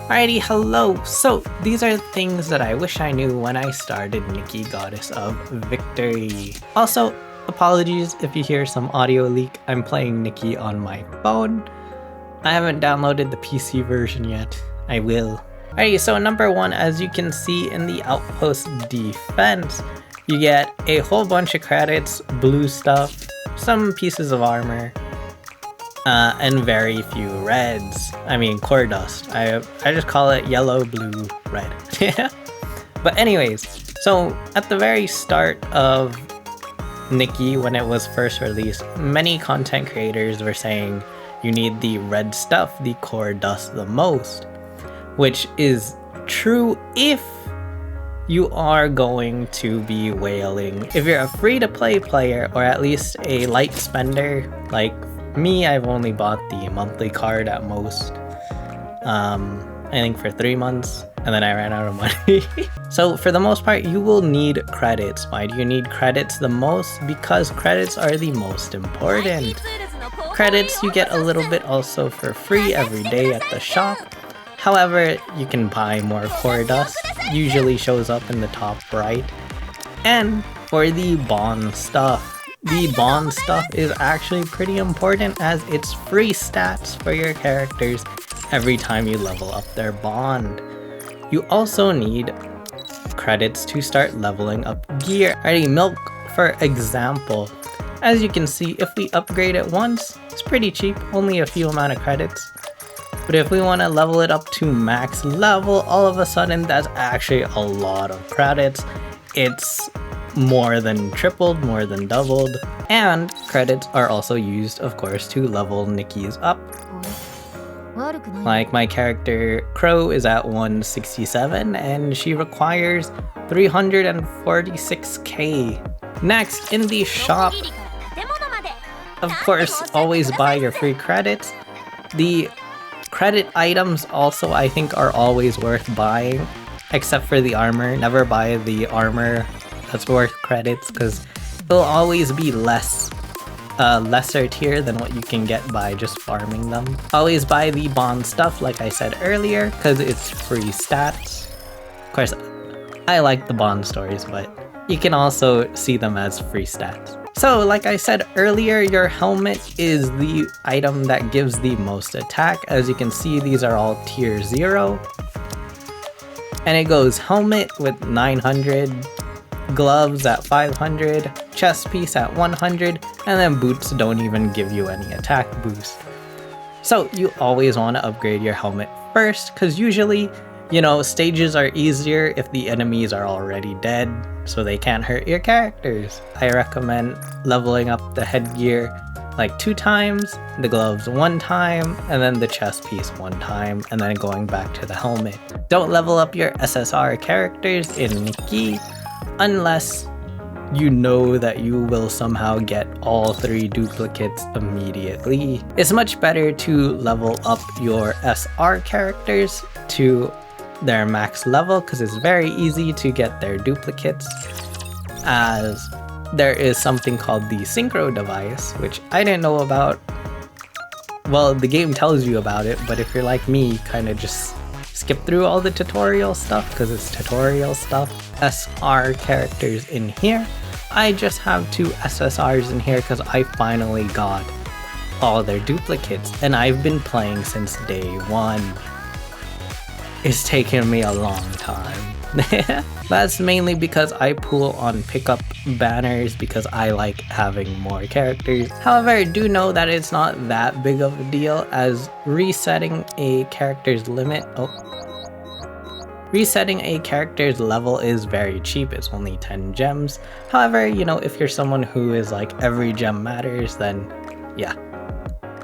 Alrighty, hello! So, these are things that I wish I knew when I started NIKKE Goddess of Victory. Also, apologies if you hear some audio leak, I'm playing NIKKE on my phone. I haven't downloaded the PC version yet. I will. Alrighty, so number one, as you can see in the outpost defense, you get a whole bunch of credits, blue stuff, some pieces of armor, and very few reds. I mean, core dust. I just call it yellow, blue, red. Yeah. But anyways, so at the very start of NIKKE, when it was first released, many content creators were saying you need the red stuff, the core dust, the most. Which is true if you are going to be whaling. If you're a free-to-play player, or at least a light spender, like me, I've only bought the monthly card at most. I think for 3 months, and then I ran out of money. So for the most part, you will need credits. Why do you need credits the most? Because credits are the most important. Credits you get a little bit also for free every day at the shop. However, you can buy more core dust, usually shows up in the top right. And for the bond stuff, the bond stuff is actually pretty important as it's free stats for your characters every time you level up their bond. You also need credits to start leveling up gear. Alrighty, milk, for example. As you can see, if we upgrade it once, it's pretty cheap, only a few amount of credits. But if we want to level it up to max level, all of a sudden that's actually a lot of credits. It's more than tripled, more than doubled. And credits are also used, of course, to level Nikki's up. Like my character Crow is at 167 and she requires 346k. Next, in the shop, of course, always buy your free credits. The credit items also, I think, are always worth buying, except for the armor. Never buy the armor that's worth credits because it'll always be lesser tier than what you can get by just farming them. Always buy the bond stuff, like I said earlier, because it's free stats. Of course, I like the bond stories, but you can also see them as free stats. So, like I said earlier, your helmet is the item that gives the most attack. As you can see, these are all tier 0. And it goes helmet with 900, gloves at 500, chest piece at 100, and then boots don't even give you any attack boost. So you always want to upgrade your helmet first, because usually, you know, stages are easier if the enemies are already dead, so they can't hurt your characters. I recommend leveling up the headgear like 2 times, the gloves 1 time, and then the chest piece 1 time, and then going back to the helmet. Don't level up your SSR characters in NIKKE unless you know that you will somehow get all 3 duplicates immediately. It's much better to level up your SR characters to their max level because it's very easy to get their duplicates, as there is something called the synchro device, which I didn't know about. Well, the game tells you about it, but if you're like me, kind of just skip through all the tutorial stuff because it's tutorial stuff. SR characters in here. I just have 2 SSRs in here because I finally got all their duplicates and I've been playing since day 1. It's taken me a long time. That's mainly because I pull on pickup banners because I like having more characters. However, do know that it's not that big of a deal, as resetting a character's level is very cheap. It's only 10 gems. However, you know, if you're someone who is like every gem matters, then yeah,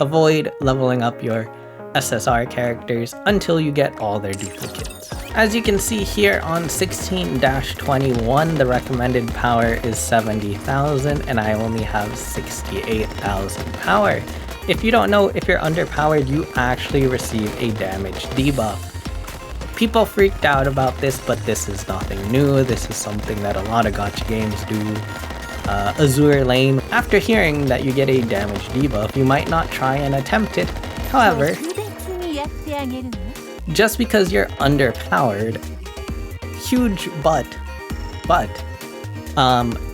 avoid leveling up your SSR characters until you get all their duplicates. As you can see here on 16-21, the recommended power is 70,000 and I only have 68,000 power. If you don't know, if you're underpowered, you actually receive a damage debuff. People freaked out about this, but this is nothing new. This is something that a lot of gacha games do. Azure Lane, after hearing that you get a damage debuff, you might not try and attempt it. However, just because you're underpowered, huge but,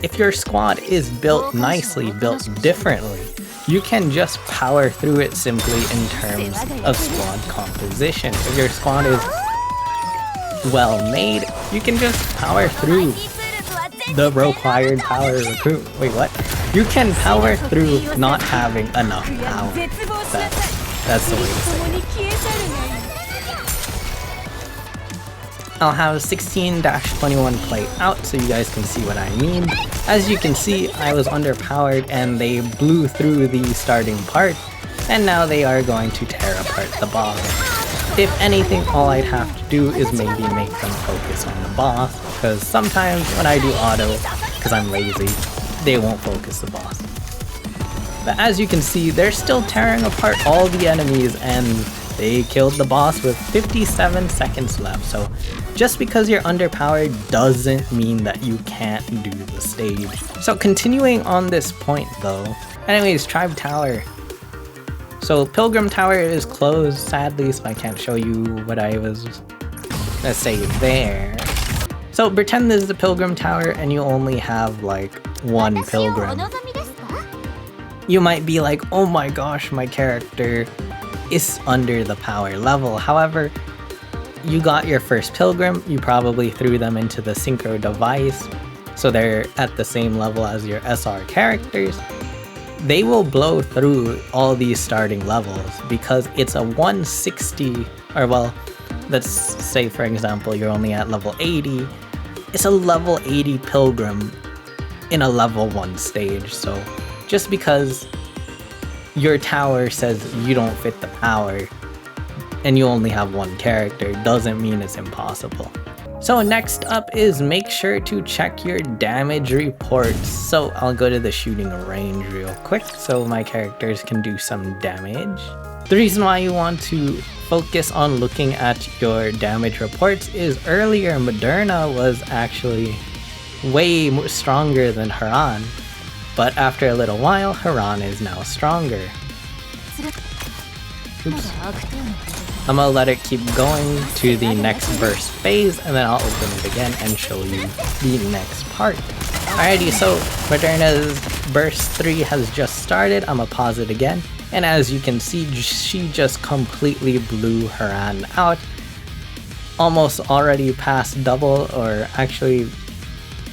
if your squad is built nicely, built differently, you can just power through it simply in terms of squad composition. If your squad is well made, you can just power through the required power recruit. Wait, what? You can power through not having enough power. That's the way to say it. I'll have 16-21 play out so you guys can see what I mean. As you can see, I was underpowered and they blew through the starting part, and now they are going to tear apart the boss. If anything, all I'd have to do is maybe make them focus on the boss, because sometimes when I do auto, because I'm lazy, they won't focus the boss. But as you can see, they're still tearing apart all the enemies, and they killed the boss with 57 seconds left. So just because you're underpowered doesn't mean that you can't do the stage. So continuing on this point though, anyways, Tribe Tower. So Pilgrim Tower is closed sadly, so I can't show you what I was gonna say there. So pretend this is the Pilgrim Tower and you only have like one Pilgrim. You might be like, oh my gosh, my character is under the power level. However, you got your first Pilgrim, you probably threw them into the synchro device, so they're at the same level as your SR characters. They will blow through all these starting levels because it's a 160, or well, let's say for example you're only at level 80. It's a level 80 Pilgrim in a level 1 stage, so just because your tower says you don't fit the power and you only have one character doesn't mean it's impossible. So next up is make sure to check your damage reports. So I'll go to the shooting range real quick so my characters can do some damage. The reason why you want to focus on looking at your damage reports is earlier Moderna was actually way more stronger than Haran, but after a little while Haran is now stronger. Oops. I'm gonna let it keep going to the next burst phase and then I'll open it again and show you the next part. Alrighty, so Moderna's burst 3 has just started. I'm gonna pause it again, and as you can see, she just completely blew Haran out. Almost already past double, or actually,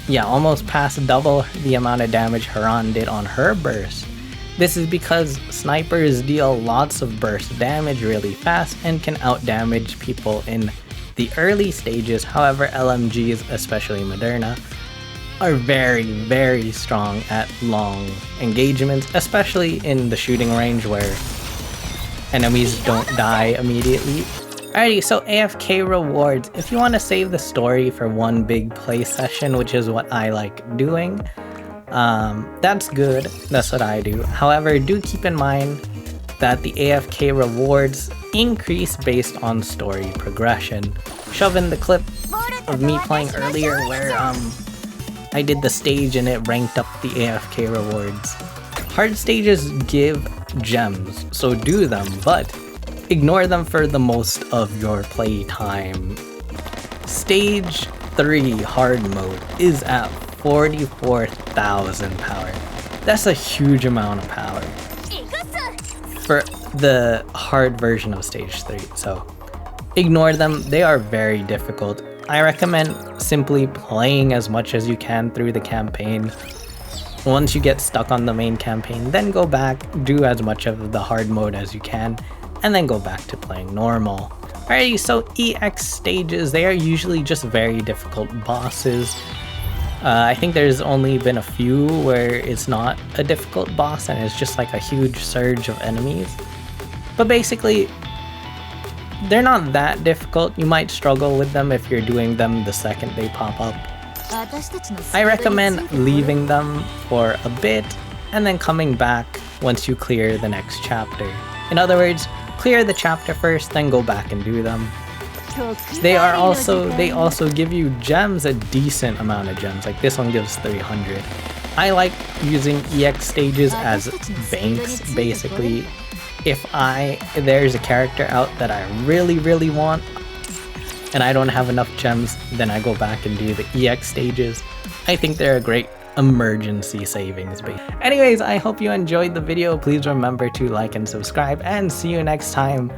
yeah, almost past double the amount of damage Haran did on her burst. This is because snipers deal lots of burst damage really fast and can outdamage people in the early stages. However, LMGs, especially Moderna, are very, very strong at long engagements, especially in the shooting range where enemies don't die immediately. Alrighty, so AFK rewards. If you want to save the story for one big play session, which is what I like doing, that's good, that's what I do. However, do keep in mind that the AFK rewards increase based on story progression. Shove in the clip of me playing earlier where I did the stage and it ranked up the AFK rewards. Hard stages give gems, so do them, but ignore them for the most of your play time. Stage 3 hard mode is at 44,000 power. That's a huge amount of power for the hard version of stage 3, so ignore them. They are very difficult. I recommend simply playing as much as you can through the campaign. Once you get stuck on the main campaign, then go back, do as much of the hard mode as you can, and then go back to playing normal. Alrighty, so EX stages, they are usually just very difficult bosses. I think there's only been a few where it's not a difficult boss and it's just like a huge surge of enemies. But basically, they're not that difficult. You might struggle with them if you're doing them the second they pop up. I recommend leaving them for a bit and then coming back once you clear the next chapter. In other words, clear the chapter first, then go back and do them. They also give you gems, a decent amount of gems. Like this one gives 300. I like using EX stages as banks, basically. if there's a character out that I really want and I don't have enough gems, then I go back and do the EX stages. I think they're a great emergency savings base. Anyways, I hope you enjoyed the video. Please remember to like and subscribe, and see you next time.